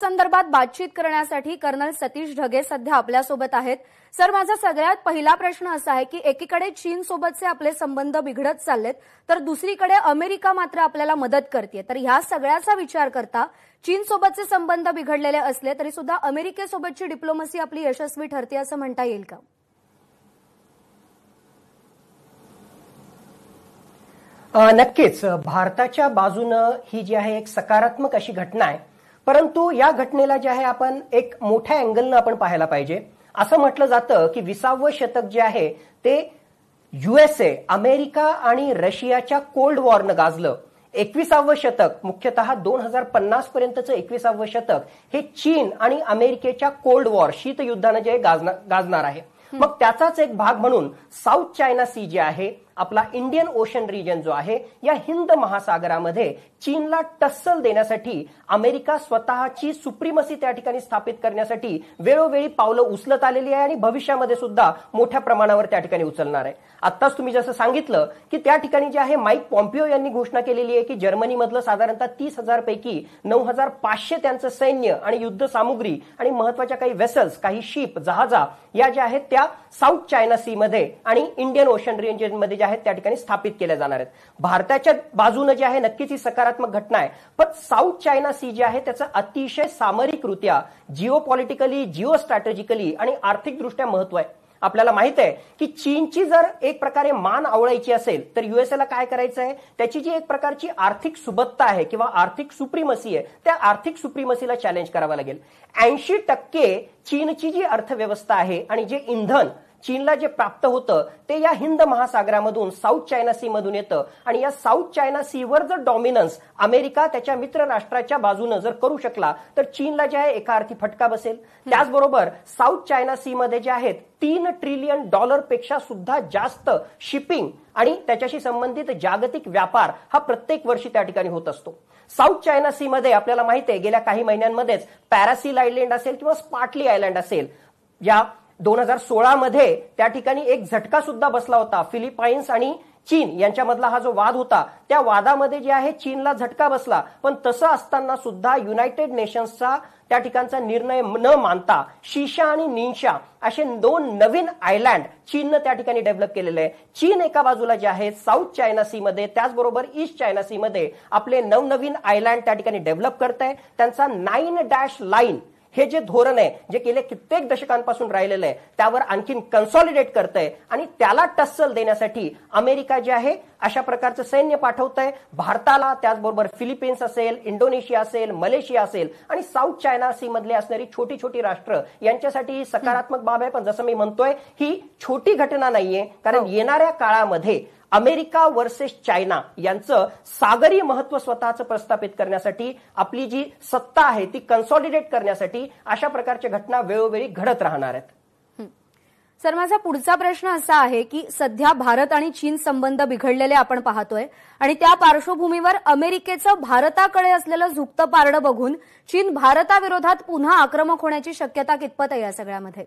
संदर्भात बातचीत करण्यासाठी कर्नल सतीश ढगे सध्या आपल्यासोबत आहेत। सर, माझा सगळ्यात पहिला प्रश्न असा आहे की एकीकडे चीन सोबतचे आपले संबंध बिघडत चाललेत, तर दुसरीकडे अमेरिका मात्र आपल्याला मदत करते। तर ह्या सगळ्याचा विचार करता चीन सोबतचे संबंध बिघडलेले असले तरी सुद्धा अमेरिकेसोबतची डिप्लोमसी आपली यशस्वी ठरते असं म्हणता येईल का? नक्कीच भारताच्या बाजूने ही जी आहे एक सकारात्मक अशी घटना आहे, परंतु या घटनेला जे आहे आपण एक मोठ्या अँगलने आपण पाहायला पाहिजे। असं म्हटलं जातं की 20वे शतक जे आहे ते USA अमेरिका आणि रशियाच्या कोल्ड वॉरनं गाजलं। 21वे शतक मुख्यतः 2050 पर्यंतचं 21वे शतक हे चीन आणि अमेरिकेच्या कोल्ड वॉर शीतयुद्धाने जे गाजणार आहे। मग त्याचाच एक भाग म्हणून साऊथ चायना सी जे आहे आपला इंडियन ओशन रिजन जो आहे या हिंद महासागरामध्ये चीनला टस्सल देण्यासाठी अमेरिका स्वतःची सुप्रीमसी त्या ठिकाणी स्थापित करण्यासाठी वेळोवेळी पावलं उचलत आलेली आहे आणि भविष्यामध्ये सुद्धा मोठ्या प्रमाणावर त्या ठिकाणी उचलणार आहे। आत्ताच तुम्ही जसं सांगितलं की त्या ठिकाणी जे आहे माईक पॉम्पिओ यांनी घोषणा केलेली आहे की जर्मनीमधलं साधारणतः 30,000 पैकी 9,500 त्यांचं सैन्य आणि युद्ध सामुग्री आणि महत्वाच्या काही वेसल्स, काही शिप, जहाजा या ज्या आहेत त्या साऊथ चायना सी मध्ये आणि इंडियन ओशन रिजन मध्ये ज्या आहेत त्या ठिकाणी स्थापित केल्या जाणार आहेत। भारताच्या बाजूने जे आहे नक्कीच ही सकारात्मक घटना आहे, पण साऊथ चायना सी जे आहे त्याचं अतिशय सामरिकरित्या, जिओपॉलिटिकली, जिओ स्ट्रॅटेजिकली आणि आर्थिकदृष्ट्या महत्व आहे। आपल्याला माहित आहे की चीनची जर एक प्रकारे मान आवळायची असेल तर युएसएला काय करायचं आहे, त्याची जी एक प्रकारची आर्थिक सुबत्ता आहे किंवा आर्थिक सुप्रीमसी आहे त्या आर्थिक सुप्रीमसीला चॅलेंज करावं लागेल। 80% चीनची जी अर्थव्यवस्था आहे आणि जे इंधन चीनला जे प्राप्त होतं ते या हिंद महासागरामधून साऊथ चायना सी मधून येतं आणि या साऊथ चायना सी वर जर डॉमिनन्स अमेरिका त्याच्या मित्र राष्ट्राच्या बाजूने जर करू शकला तर चीनला जे आहे एका अर्थी फटका बसेल। त्याचबरोबर साऊथ चायना सी मध्ये जे आहेत $3 ट्रिलियन पेक्षा सुद्धा जास्त शिपिंग आणि त्याच्याशी संबंधित जागतिक व्यापार हा प्रत्येक वर्षी त्या ठिकाणी होत असतो। साऊथ चायना सी मध्ये आपल्याला माहिती आहे गेल्या काही महिन्यांमध्येच पॅरासील आयलँड असेल किंवा स्पार्टली आयलँड असेल, या 2016 मध्ये त्या ठिकाणी एक झटका सुद्धा बसला होता। फिलिपाईन्स आणि चीन यांच्यामधला हा जो वाद होता त्या वादामध्ये जे आहे चीनला झटका बसला, पण तसं असताना सुद्धा युनायटेड नेशन्सचा त्या ठिकाणचा निर्णय न मानता शीशा आणि निन्शा असे 2 नवीन आयलँड चीनने त्या ठिकाणी डेव्हलप केलेले आहे। चीन एका बाजूला जे आहे साऊथ चायना सी मध्ये त्याचबरोबर ईस्ट चायना सी मध्ये आपले नवनवीन आयलँड त्या ठिकाणी डेव्हलप करत आहे। त्यांचा 9 लाईन हे जे धोरण आहे जे गेले कित्येक दशकांपासून राहिलेलं आहे त्यावर आणखीन कन्सॉलिडेट करतंय आणि त्याला टस्सल देण्यासाठी अमेरिका जे आहे अशा प्रकारचं सैन्य पाठवतंय भारताला। त्याचबरोबर फिलिपिन्स असेल, इंडोनेशिया असेल, मलेशिया असेल आणि साऊथ चायना सी मधले असणारी छोटी छोटी राष्ट्र यांच्यासाठी ही सकारात्मक बाब आहे। पण जसं मी म्हणतोय ही छोटी घटना नाहीये, कारण येणाऱ्या काळामध्ये अमेरिका वर्सेस चायना यांचं सागरी महत्व स्वतःचं प्रस्थापित करण्यासाठी आपली जी सत्ता आहे ती कन्सॉलिडेट करण्यासाठी अशा प्रकारच्या घटना वेळोवेळी घडत राहणार आहेत। सर, माझा पुढचा प्रश्न असा आहे की सध्या भारत आणि चीन संबंध बिघडलेले आपण पाहतोय आणि त्या पार्श्वभूमीवर अमेरिकेचं भारताकडे असलेलं झुकतं पारडं बघून चीन भारताविरोधात पुन्हा आक्रमक होण्याची शक्यता कितपत आहे या सगळ्यामध्ये?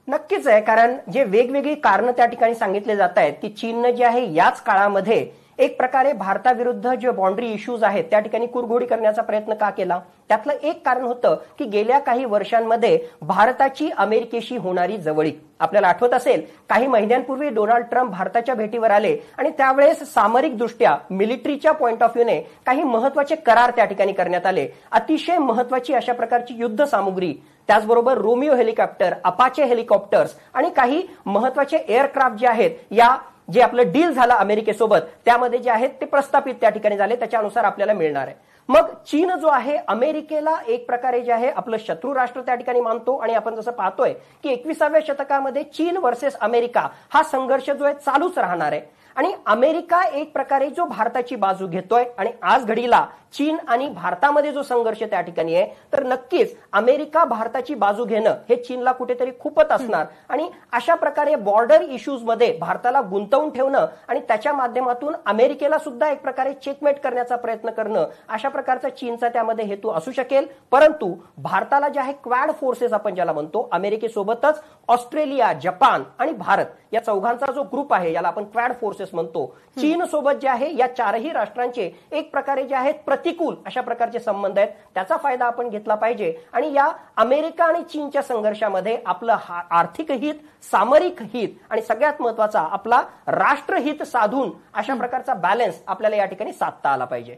नक्कीच आहे, कारण जे वेगवेगळी कारणं त्या ठिकाणी सांगितले जात आहेत की चीनने जे आहे याच काळामध्ये एक प्रकारे भारताविरुद्ध जे बाउंड्री इश्यूज आहेत त्या ठिकाणी कुरघोडी करण्याचा प्रयत्न का केला। त्यातलं एक कारण होतं की गेल्या काही वर्षांमध्ये भारताची अमेरिकेशी होणारी जवळीक। आपल्याला आठवत असेल काही महिन्यांपूर्वी डोनाल्ड ट्रम्प भारताच्या भेटीवर आले आणि त्यावेळेस सामरिक दृष्ट्या मिलिटरीच्या पॉइंट ऑफ व्ह्यूने काही महत्वाचे करार त्या ठिकाणी करण्यात आले। अतिशय महत्वाची अशा प्रकारची युद्ध सामुग्री, त्याचबरोबर रोमिओ हेलिकॉप्टर, अपाचे हेलिकॉप्टर्स आणि काही महत्वाचे एअरक्राफ्ट जे आहेत या जे आपलं डील झालं अमेरिकेसोबत त्यामध्ये जे आहेत ते प्रस्थापित त्या ठिकाणी झाले, त्याच्यानुसार आपल्याला मिळणार आहे। मग चीन जो आहे अमेरिकेला एक प्रकारे जे आहे आपलं शत्रू राष्ट्र त्या ठिकाणी मानतो आणि आपण जसं पाहतोय की 21व्या शतकामध्ये चीन वर्सेस अमेरिका हा संघर्ष जो आहे चालूच राहणार आहे आणि अमेरिका एक प्रकारे जो भारताची बाजू घेतोय आणि आज घडीला चीन आणि भारतामध्ये जो संघर्ष त्या ठिकाणी आहे तर नक्कीच अमेरिका भारताची बाजू घेणं हे चीनला कुठेतरी खूपच असणार आणि अशा प्रकारे बॉर्डर इश्यूज मध्ये भारताला गुंतवून ठेवणं आणि त्याच्या माध्यमातून अमेरिकेला सुद्धा एक प्रकारे चेकमेट करण्याचा प्रयत्न करणं अशा प्रकारचा चीनचा त्यामध्ये हेतू असू शकेल। परंतु भारताला जे आहे क्वाड फोर्सेस आपण ज्याला म्हणतो अमेरिकेसोबतच ऑस्ट्रेलिया, जपान आणि भारत या चौघांचा जो ग्रुप आहे याला आपण क्वाड फोर्सेस प्रोसेस म्हणतो, चीन सोबत जे आहे या चारही राष्ट्रांचे एक प्रकारे जे आहेत प्रतिकूल अशा प्रकारचे संबंध आहेत, त्याचा फायदा आपण घेतला पाहिजे. आणि या अमेरिका आणि चीनच्या संघर्षामध्ये आपलं आर्थिक हित, सामरिक हित आणि सगळ्यात महत्वाचा आपला राष्ट्रहित साधून अशा प्रकारचा बॅलन्स आपल्याला या ठिकाणी साधता आला पाहिजे.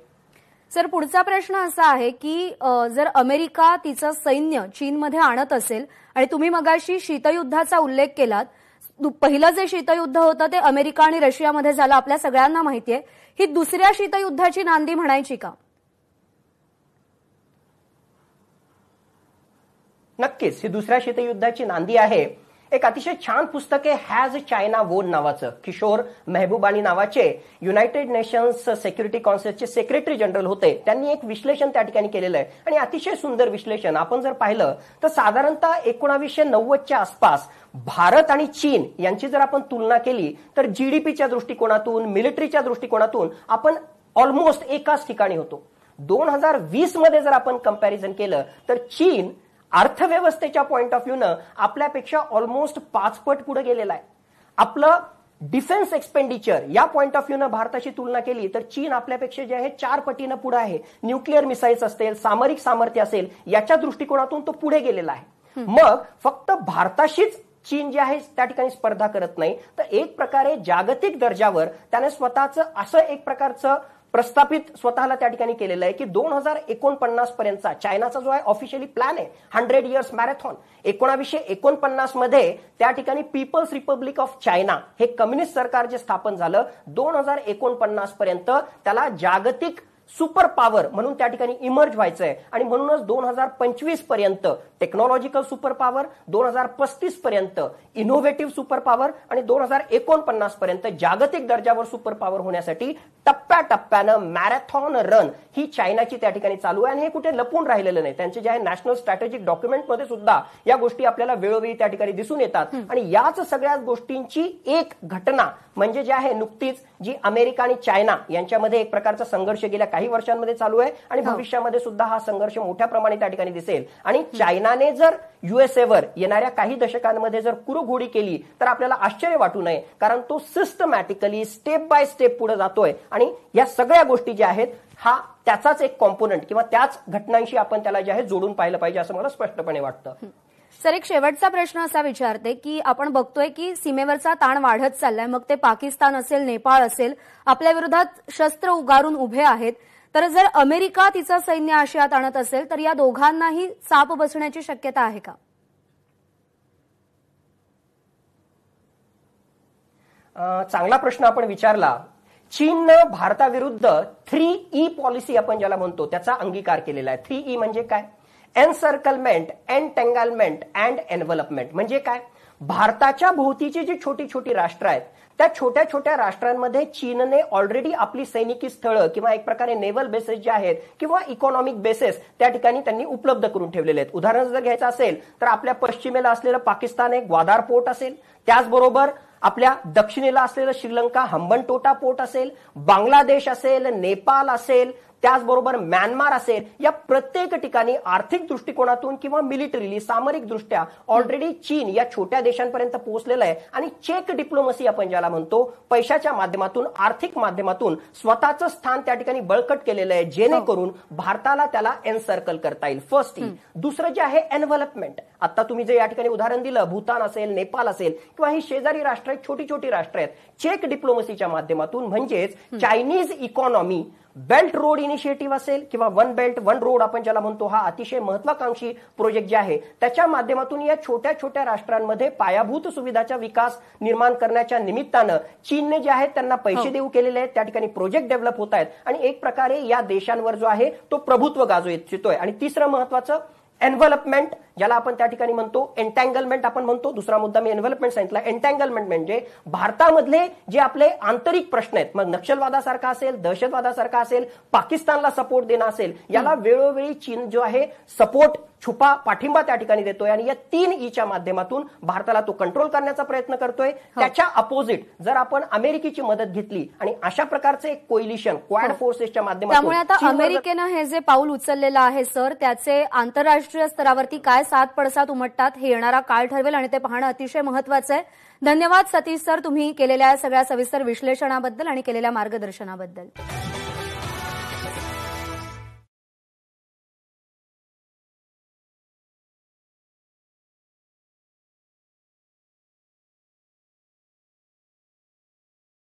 सर, पुढचा प्रश्न असा आहे की जर अमेरिका तिचं सैन्य चीनमध्ये आणत असेल, आणि तुम्ही मगाशी शीतयुद्धाचा उल्लेख केलात, पहिलं जे शीतयुद्ध होतं ते अमेरिका आणि रशियामध्ये झालं, आपल्या सगळ्यांना माहितीये, ही दुसऱ्या शीतयुद्धाची नांदी म्हणायची का? नक्कीच ही दुसऱ्या शीतयुद्धाची नांदी आहे. एक अतिशय छान पुस्तक आहे हॅज चायना वोन नावाचं, किशोर मेहबूबानी नावाचे युनायटेड नेशन्स सिक्युरिटी काउन्सिलचे सेक्रेटरी जनरल होते. त्यांनी एक विश्लेषण त्या ठिकाणी केलेलं आहे आणि अतिशय सुंदर विश्लेषण. आपण जर पाहिलं तर साधारणतः 1990च्या आसपास भारत आणि चीन यांची जर आपण तुलना केली तर जीडीपीच्या दृष्टिकोनातून, मिलिटरीच्या दृष्टिकोनातून आपण ऑलमोस्ट एकाच ठिकाणी होतो. 2020 मध्ये जर आपण कंपॅरिझन केलं तर चीन अर्थव्यवस्थेच्या पॉइंट ऑफ व्ह्यूनं आपल्यापेक्षा ऑलमोस्ट 5 पट पुढे गेलेला आहे. आपलं डिफेन्स एक्सपेंडिचर या पॉइंट ऑफ व्ह्यूनं भारताची तुलना केली तर चीन आपल्यापेक्षा जे आहे 4 पटीनं पुढे आहे. न्यूक्लिअर मिसाईल्स असतील, सामरिक सामर्थ्य असेल, याच्या दृष्टिकोनातून तो पुढे गेलेला आहे. मग फक्त भारताशीच चीन जे आहे त्या ठिकाणी स्पर्धा करत नाही, तर एक प्रकारे जागतिक दर्जावर त्याने स्वतःचं असं एक प्रकारचं प्रस्थापित स्वतःला त्या ठिकाणी केलेलं आहे की 2049 पर्यंतचा चायनाचा जो आहे ऑफिशियली प्लॅन आहे 100 इयर्स मॅरेथॉन. 1949 मध्ये त्या ठिकाणी पीपल्स रिपब्लिक ऑफ चायना हे कम्युनिस्ट सरकार जे स्थापन झालं, 2049 पर्यंत त्याला जागतिक सुपर पॉवर म्हणून त्या ठिकाणी इमर्ज व्हायचंय. आणि म्हणूनच 2025 पर्यंत टेक्नॉलॉजिकल सुपर पॉवर, 2035 पर्यंत इनोव्हेटिव्ह सुपर पॉवर आणि 2049 पर्यंत जागतिक दर्जावर सुपर पॉवर होण्यासाठी टप्प्याटप्प्यानं मॅरेथॉन रन ही चायनाची त्या ठिकाणी चालू आहे. आणि हे कुठे लपून राहिलेलं नाही. त्यांचे जे आहे नॅशनल स्ट्रॅटेजिक डॉक्युमेंटमध्ये सुद्धा या गोष्टी आपल्याला वेळोवेळी त्या ठिकाणी दिसून येतात. आणि याच सगळ्या गोष्टींची एक घटना म्हणजे जे आहे नुकतीच जी अमेरिका आणि चायना यांच्यामध्ये एक प्रकारचा संघर्ष गेल्या काही वर्षांमध्ये चालू आहे आणि भविष्यामध्ये सुद्धा हा संघर्ष मोठ्या प्रमाणात त्या ठिकाणी दिसेल. आणि चायनाने जर युएसएवर येणाऱ्या काही दशकांमध्ये जर कुरघोडी केली तर आपल्याला आश्चर्य वाटू नये, कारण तो सिस्टमॅटिकली स्टेप बाय स्टेप पुढे जातोय. आणि या सगळ्या गोष्टी ज्या आहेत हा त्याचाच एक कॉम्पोनंट किंवा त्याच घटनांशी आपण त्याला जे आहे जोडून पाहिलं पाहिजे असं मला स्पष्टपणे वाटतं. सर, एक शेवटचा प्रश्न असा विचारते की आपण बघतोय की सीमेवरचा ताण वाढत चाललाय, मग ते पाकिस्तान असेल, नेपाळ असेल, आपल्या विरोधात शस्त्र उगारून उभे आहेत. तर जर अमेरिका तिचं सैन्य आशियात आणत असेल तर या दोघांनाही चाप बसण्याची शक्यता आहे का? चांगला प्रश्न आपण विचारला. चीननं भारताविरुद्ध 3E पॉलिसी आपण ज्याला म्हणतो त्याचा अंगीकार केलेला आहे. 3E म्हणजे काय? Encirclement, entanglement and envelopment. म्हणजे काय? भारताच्या भोवतीची जी छोटी छोटी राष्ट्र आहेत त्या छोट्या छोट्या राष्ट्रांमध्ये चीनने ऑलरेडी आपली सैनिकी स्थळं किंवा एक प्रकारे नेव्हल बेसेस जे आहेत किंवा इकॉनॉमिक बेसेस त्या ठिकाणी त्यांनी उपलब्ध करून ठेवलेले आहेत. उदाहरण जर घ्यायचं असेल तर आपल्या पश्चिमेला असलेलं पाकिस्तान एक ग्वादार पोर्ट असेल, त्याचबरोबर आपल्या दक्षिणेला असलेलं श्रीलंका हंबनटोटा पोर्ट असेल, बांगलादेश असेल, नेपाळ असेल, त्याचबरोबर म्यानमार असेल. या प्रत्येक ठिकाणी आर्थिक दृष्टिकोनातून किंवा मिलिटरीली सामरिक दृष्ट्या ऑलरेडी चीन या छोट्या देशांपर्यंत पोहोचलेलं आहे. आणि चेक डिप्लोमसी आपण ज्याला म्हणतो, पैशाच्या माध्यमातून, आर्थिक माध्यमातून स्वतःचं स्थान त्या ठिकाणी बळकट केलेलं आहे, जेणेकरून भारताला त्याला एनसर्कल करता येईल. फर्स्ट ही. दुसरं जे आहे एनव्हलपमेंट. आता तुम्ही जे या ठिकाणी उदाहरण दिलं, भूतान असेल, नेपाळ असेल किंवा ही शेजारी राष्ट्र आहेत, छोटी छोटी राष्ट्र आहेत, चेक डिप्लोमसीच्या माध्यमातून म्हणजेच Chinese economy belt road initiative असेल किंवा वन बेल्ट वन रोड आपण ज्याला म्हणतो, हा अतिशय महत्वाकांक्षी प्रोजेक्ट जे आहे त्याच्या माध्यमातून या छोट्या छोट्या राष्ट्रांमध्ये पायाभूत सुविधाचा विकास निर्माण करण्याच्या निमित्तानं चीनने जे आहे त्यांना पैसे देऊ केलेले आहेत, त्या ठिकाणी प्रोजेक्ट डेव्हलप होत आहेत आणि एक प्रकारे या देशांवर जो आहे तो प्रभुत्व गाजू इच्छितोय. आणि तिसरं महत्वाचं एनव्हलपमेंट ज्याला आपण त्या ठिकाणी म्हणतो, एन्टँगलमेंट आपण म्हणतो. दुसरा मुद्दा मी एनव्हलपमेंट सांगितला. एन्टँगलमेंट म्हणजे भारतामधले जे आपले आंतरिक प्रश्न आहेत, मग नक्षलवादासारखा असेल, दहशतवादासारखा असेल, पाकिस्तानला सपोर्ट देणं असेल, याला वेळोवेळी चीन जो आहे सपोर्ट छुपा पाठिंबा त्या ठिकाणी देतोय आणि या 3 ईच्या माध्यमातून भारताला तो कंट्रोल करण्याचा प्रयत्न करतोय. त्याच्या अपोजिट जर आपण अमेरिकेची मदत घेतली आणि अशा प्रकारचे एक कोइलिशन क्वाड फोर्सेसच्या माध्यमातून, त्यामुळे आता अमेरिकेनं हे जे पाऊल उचललेलं आहे सर, त्याचे आंतरराष्ट्रीय स्तरावरती काय सात पडसाद उमटतात हे येणारा काळ ठरवेल आणि ते पाहणं अतिशय महत्वाचं आहे. धन्यवाद सतीश सर, तुम्ही केलेल्या सगळ्या सविस्तर विश्लेषणाबद्दल आणि केलेल्या मार्गदर्शनाबद्दल.